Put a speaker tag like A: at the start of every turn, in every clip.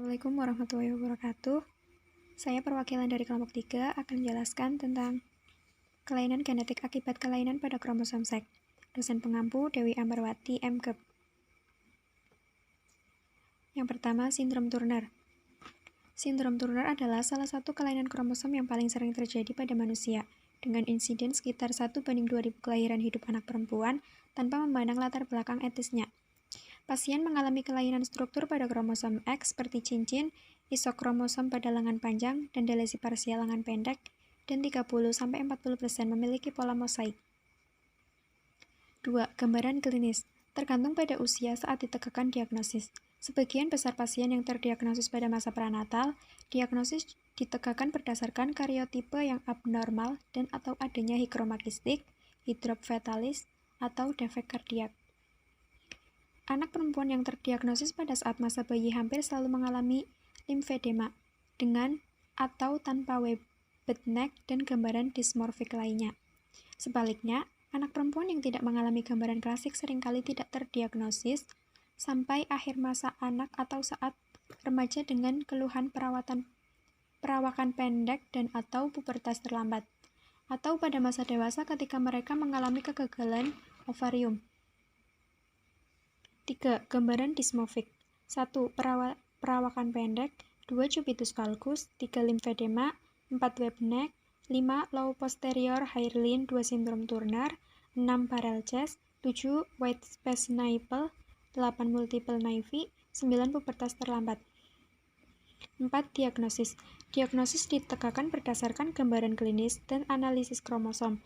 A: Assalamualaikum warahmatullahi wabarakatuh. Saya perwakilan dari kelompok 3 akan menjelaskan tentang kelainan genetik akibat kelainan pada kromosom seks. Dosen pengampu Dewi Ambarwati, M.Kep. Yang pertama, sindrom Turner. Sindrom Turner adalah salah satu kelainan kromosom yang paling sering terjadi pada manusia, dengan insiden sekitar 1:2000 kelahiran hidup anak perempuan tanpa memandang latar belakang etnisnya. Pasien mengalami kelainan struktur pada kromosom X seperti cincin, isokromosom pada lengan panjang, dan delesi parsial lengan pendek, dan 30-40% memiliki pola mosaik. 2. Gambaran klinis. Tergantung pada usia saat ditegakkan diagnosis. Sebagian besar pasien yang terdiagnosis pada masa pranatal, diagnosis ditegakkan berdasarkan karyotipe yang abnormal dan atau adanya hikromakistik, hidrop fetalis, atau defek kardiak. Anak perempuan yang terdiagnosis pada saat masa bayi hampir selalu mengalami limfedema, dengan atau tanpa webbed neck dan gambaran dismorfik lainnya. Sebaliknya, anak perempuan yang tidak mengalami gambaran klasik seringkali tidak terdiagnosis sampai akhir masa anak atau saat remaja dengan keluhan perawakan pendek dan atau pubertas terlambat, atau pada masa dewasa ketika mereka mengalami kegagalan ovarium. 3. Gambaran dismorfik. 1. Perawakan pendek, 2. Cubitus valgus, 3. limfedema, 4. webbed neck, 5. Low posterior hairline 2 sindrom Turner, 6. Barrel chest, 7. Wide space nipple, 8. multiple nivi, 9. Pubertas terlambat. 4. Diagnosis. Diagnosis ditegakkan berdasarkan gambaran klinis dan analisis kromosom,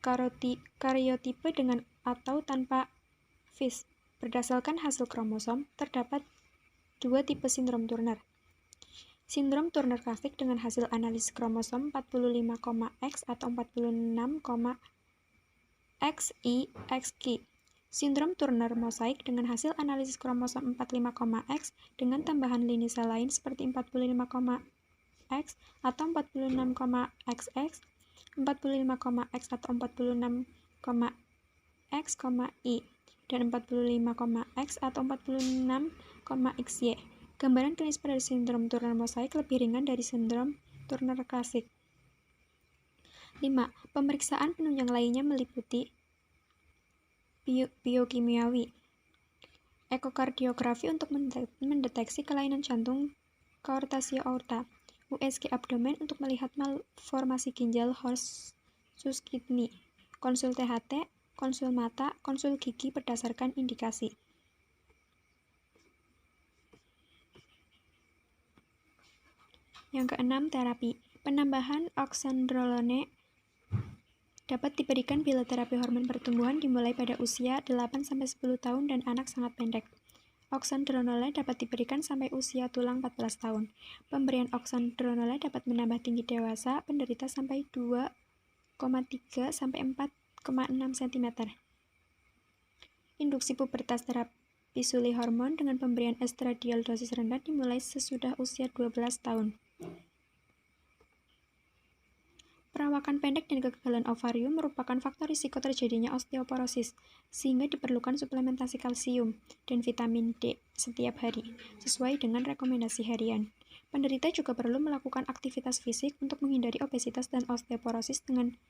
A: karyotipe dengan atau tanpa FIS. Berdasarkan hasil kromosom, terdapat 2 tipe sindrom Turner. Sindrom Turner klasik dengan hasil analisis kromosom 45,X atau 46,XY. Sindrom Turner mosaik dengan hasil analisis kromosom 45,X dengan tambahan lini sel lain seperti 45,X atau 46,XX, 45,X atau 46,X,Y, dan 45,X atau 46,XY. Gambaran klinis pada sindrom Turner mosaik lebih ringan dari sindrom Turner klasik. 5. Pemeriksaan penunjang lainnya meliputi biokimiawi, ekokardiografi untuk mendeteksi kelainan jantung koartasio aorta, USG abdomen untuk melihat malformasi ginjal Horsus kidney, konsul THT, konsul mata, konsul gigi berdasarkan indikasi. Yang keenam, terapi. Penambahan oxandrolone dapat diberikan bila terapi hormon pertumbuhan dimulai pada usia 8-10 tahun dan anak sangat pendek. Oxandrolone dapat diberikan sampai usia tulang 14 tahun. Pemberian oxandrolone dapat menambah tinggi dewasa penderita sampai 2,3 sampai 4,6 cm. Induksi pubertas terapi suli hormon dengan pemberian estradiol dosis rendah dimulai sesudah usia 12 tahun. Perawakan pendek dan kegagalan ovarium merupakan faktor risiko terjadinya osteoporosis, sehingga diperlukan suplementasi kalsium dan vitamin D setiap hari, sesuai dengan rekomendasi harian. Penderita juga perlu melakukan aktivitas fisik untuk menghindari obesitas dan osteoporosis dengan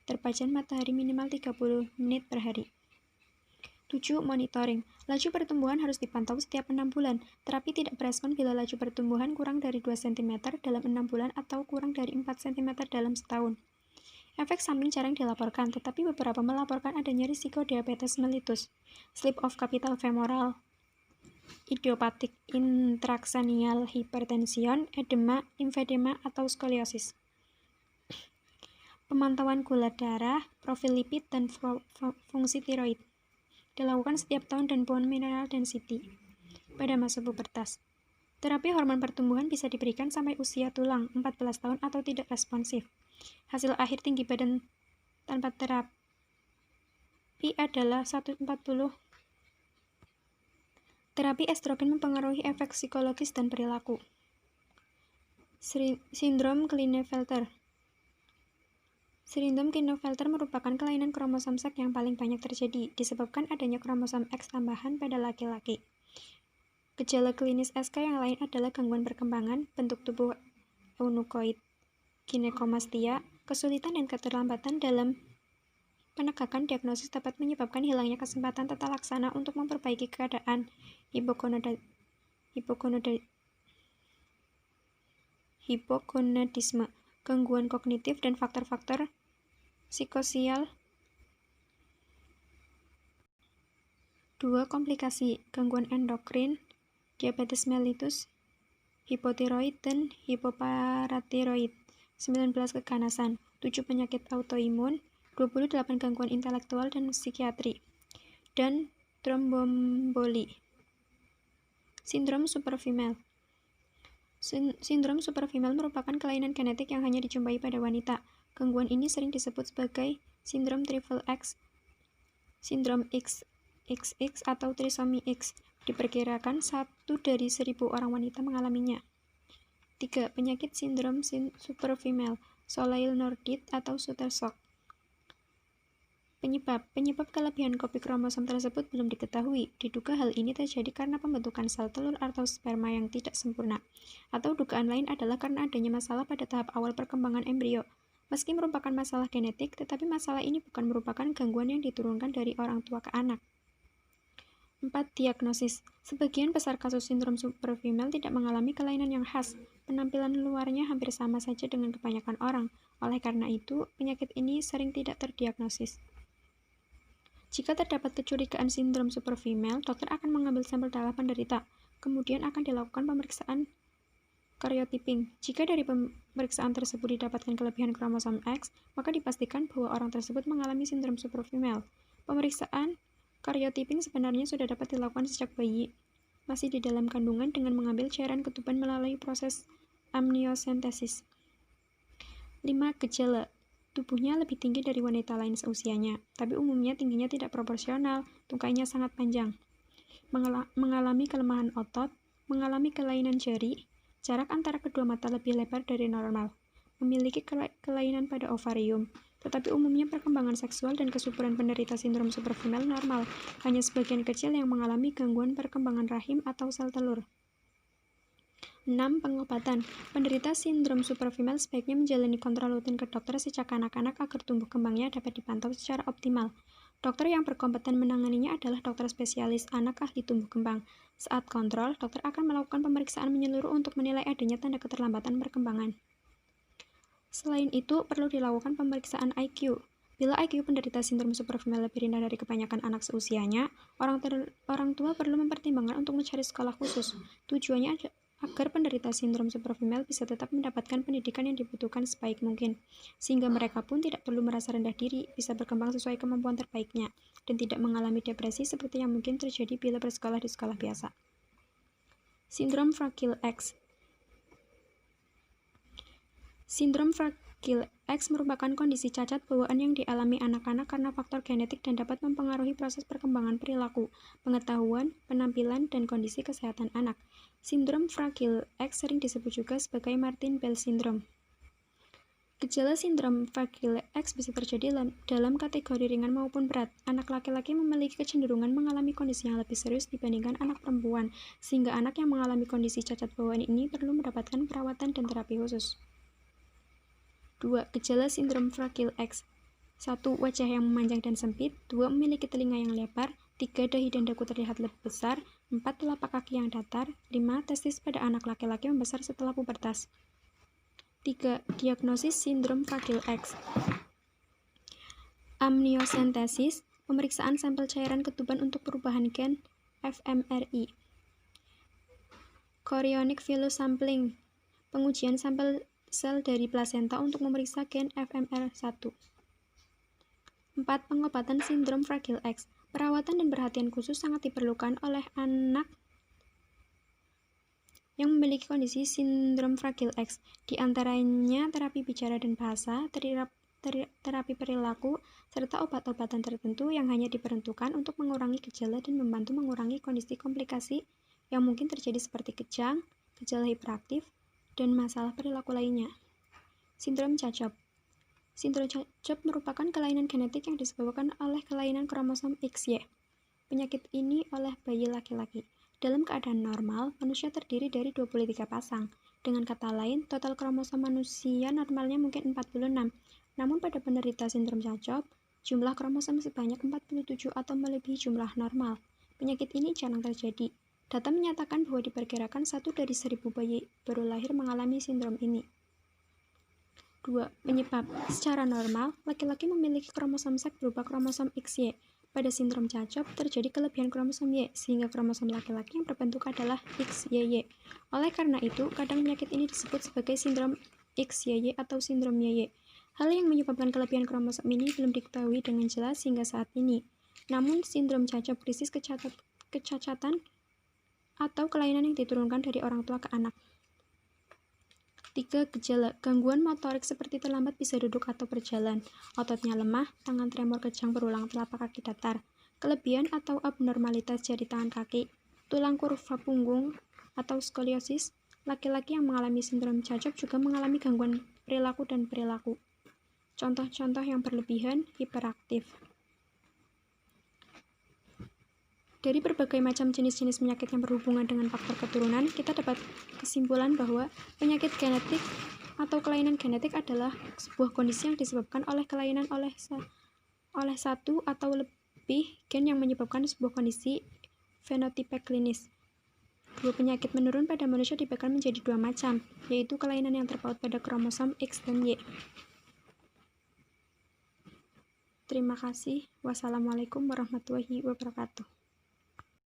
A: terpajan matahari minimal 30 menit per hari. 7. Monitoring. Laju pertumbuhan harus dipantau setiap 6 bulan. Terapi tidak berespon bila laju pertumbuhan kurang dari 2 cm dalam 6 bulan atau kurang dari 4 cm dalam setahun. Efek samping jarang dilaporkan, tetapi beberapa melaporkan adanya risiko diabetes mellitus, slip of capital femoral, idiopathic intracranial hypertension, edema, limfedema, atau skoliosis. Pemantauan gula darah, profil lipid, dan fungsi tiroid dilakukan setiap tahun dan bone mineral density pada masa pubertas. Terapi hormon pertumbuhan bisa diberikan sampai usia tulang 14 tahun atau tidak responsif. Hasil akhir tinggi badan tanpa terapi adalah 140. Terapi estrogen mempengaruhi efek psikologis dan perilaku. Sindrom Klinefelter. Sindrom Klinefelter merupakan kelainan kromosom seks yang paling banyak terjadi, disebabkan adanya kromosom X tambahan pada laki-laki. Gejala klinis SK yang lain adalah gangguan perkembangan, bentuk tubuh eunukoid, ginekomastia, kesulitan dan keterlambatan dalam penegakan diagnosis dapat menyebabkan hilangnya kesempatan tata laksana untuk memperbaiki keadaan hipogonadisme, gangguan kognitif, dan faktor-faktor psikosial. 2. Komplikasi, gangguan endokrin, diabetes mellitus, hipotiroid, dan hipoparatiroid. 19. Keganasan, 7. Penyakit autoimun, 28. Gangguan intelektual dan psikiatri, dan tromboemboli. Sindrom superfemale. Sindrom superfemale merupakan kelainan genetik yang hanya dijumpai pada wanita. Gangguan ini sering disebut sebagai sindrom triple X, sindrom XXX, atau trisomi X. Diperkirakan 1 dari 1.000 orang wanita mengalaminya. 3. Penyakit sindrom superfemale, Soleil-Nordic atau Sutter shock. Penyebab kelebihan kopi kromosom tersebut belum diketahui. Diduga hal ini terjadi karena pembentukan sel telur atau sperma yang tidak sempurna. Atau dugaan lain adalah karena adanya masalah pada tahap awal perkembangan embrio. Meski merupakan masalah genetik, tetapi masalah ini bukan merupakan gangguan yang diturunkan dari orang tua ke anak. 4. Diagnosis. Sebagian besar kasus sindrom superfemale tidak mengalami kelainan yang khas. Penampilan luarnya hampir sama saja dengan kebanyakan orang. Oleh karena itu, penyakit ini sering tidak terdiagnosis. Jika terdapat kecurigaan sindrom superfemale, dokter akan mengambil sampel darah penderita. Kemudian akan dilakukan pemeriksaan karyotyping. Jika dari pemeriksaan tersebut didapatkan kelebihan kromosom X, maka dipastikan bahwa orang tersebut mengalami sindrom superfemale. Pemeriksaan karyotyping sebenarnya sudah dapat dilakukan sejak bayi masih di dalam kandungan dengan mengambil cairan ketuban melalui proses amniosentesis. 5. Gejala. Tubuhnya lebih tinggi dari wanita lain seusianya, tapi umumnya tingginya tidak proporsional, tungkainya sangat panjang. Mengalami kelemahan otot, mengalami kelainan jari, jarak antara kedua mata lebih lebar dari normal, memiliki kelainan pada ovarium, tetapi umumnya perkembangan seksual dan kesuburan penderita sindrom superfemale normal, hanya sebagian kecil yang mengalami gangguan perkembangan rahim atau sel telur. 6. Pengobatan. Penderita sindrom superfemale sebaiknya menjalani kontrol rutin ke dokter sejak anak-anak agar tumbuh kembangnya dapat dipantau secara optimal. Dokter yang berkompeten menanganinya adalah dokter spesialis anak ahli tumbuh kembang. Saat kontrol, dokter akan melakukan pemeriksaan menyeluruh untuk menilai adanya tanda keterlambatan perkembangan. Selain itu, perlu dilakukan pemeriksaan IQ. Bila IQ penderita sindrom superfemale lebih rendah dari kebanyakan anak seusianya, orang tua perlu mempertimbangkan untuk mencari sekolah khusus. Tujuannya agar penderita sindrom superfemale bisa tetap mendapatkan pendidikan yang dibutuhkan sebaik mungkin, sehingga mereka pun tidak perlu merasa rendah diri, bisa berkembang sesuai kemampuan terbaiknya, dan tidak mengalami depresi seperti yang mungkin terjadi bila bersekolah di sekolah biasa. Sindrom Fragile X. Sindrom Fragile X merupakan kondisi cacat bawaan yang dialami anak-anak karena faktor genetik dan dapat mempengaruhi proses perkembangan perilaku, pengetahuan, penampilan, dan kondisi kesehatan anak. Sindrom Fragile X sering disebut juga sebagai Martin-Bell syndrome. Gejala sindrom Fragile X bisa terjadi dalam kategori ringan maupun berat. Anak laki-laki memiliki kecenderungan mengalami kondisi yang lebih serius dibandingkan anak perempuan, sehingga anak yang mengalami kondisi cacat bawaan ini perlu mendapatkan perawatan dan terapi khusus. 2. Gejala sindrom Fragile X. 1. Wajah yang memanjang dan sempit. 2. Memiliki telinga yang lebar. 3. Dahi dan dagu terlihat lebih besar. 4. Telapak kaki yang datar. 5. Testis pada anak laki-laki membesar setelah pubertas. 3. Diagnosis sindrom Fragile X. Amniosentesis, pemeriksaan sampel cairan ketuban untuk perubahan gen fMRI. Chorionic villus sampling, pengujian sampel sel dari plasenta untuk memeriksa gen FMR1. 4. Pengobatan sindrom Fragile X. Perawatan dan perhatian khusus sangat diperlukan oleh anak yang memiliki kondisi sindrom Fragile X, di antaranya terapi bicara dan bahasa, terapi perilaku, serta obat-obatan tertentu yang hanya diperuntukkan untuk mengurangi gejala dan membantu mengurangi kondisi komplikasi yang mungkin terjadi seperti kejang, gejala hiperaktif, dan masalah perilaku lainnya. Sindrom CACOP. Sindrom CACOP merupakan kelainan genetik yang disebabkan oleh kelainan kromosom XY. Penyakit ini oleh bayi laki-laki. Dalam keadaan normal, manusia terdiri dari 23 pasang. Dengan kata lain, total kromosom manusia normalnya mungkin 46. Namun pada penderita sindrom Charcot, jumlah kromosom sebanyak 47 atau melebihi jumlah normal. Penyakit ini jarang terjadi. Data menyatakan bahwa diperkirakan 1 dari 1000 bayi baru lahir mengalami sindrom ini. 2. Penyebab. Secara normal, laki-laki memiliki kromosom seks berupa kromosom XY. Pada sindrom Charcot terjadi kelebihan kromosom Y, sehingga kromosom laki-laki yang terbentuk adalah XYY. Oleh karena itu, kadang penyakit ini disebut sebagai sindrom XYY atau sindrom YY. Hal yang menyebabkan kelebihan kromosom ini belum diketahui dengan jelas hingga saat ini. Namun, sindrom Charcot berisi kecacatan atau kelainan yang diturunkan dari orang tua ke anak. 3. Gejala. Gangguan motorik seperti terlambat bisa duduk atau berjalan, ototnya lemah, tangan tremor kejang berulang, telapak kaki datar, kelebihan atau abnormalitas jari tangan kaki, tulang kurva punggung atau skoliosis. Laki-laki yang mengalami sindrom Charcot juga mengalami gangguan perilaku dan perilaku. Contoh-contoh yang berlebihan, hiperaktif. Dari berbagai macam jenis-jenis penyakit yang berhubungan dengan faktor keturunan, kita dapat kesimpulan bahwa penyakit genetik atau kelainan genetik adalah sebuah kondisi yang disebabkan oleh kelainan oleh satu atau lebih gen yang menyebabkan sebuah kondisi fenotipe klinis. Dua penyakit menurun pada manusia dibagi menjadi dua macam, yaitu kelainan yang terpaut pada kromosom X dan Y. Terima kasih. Wassalamualaikum warahmatullahi wabarakatuh.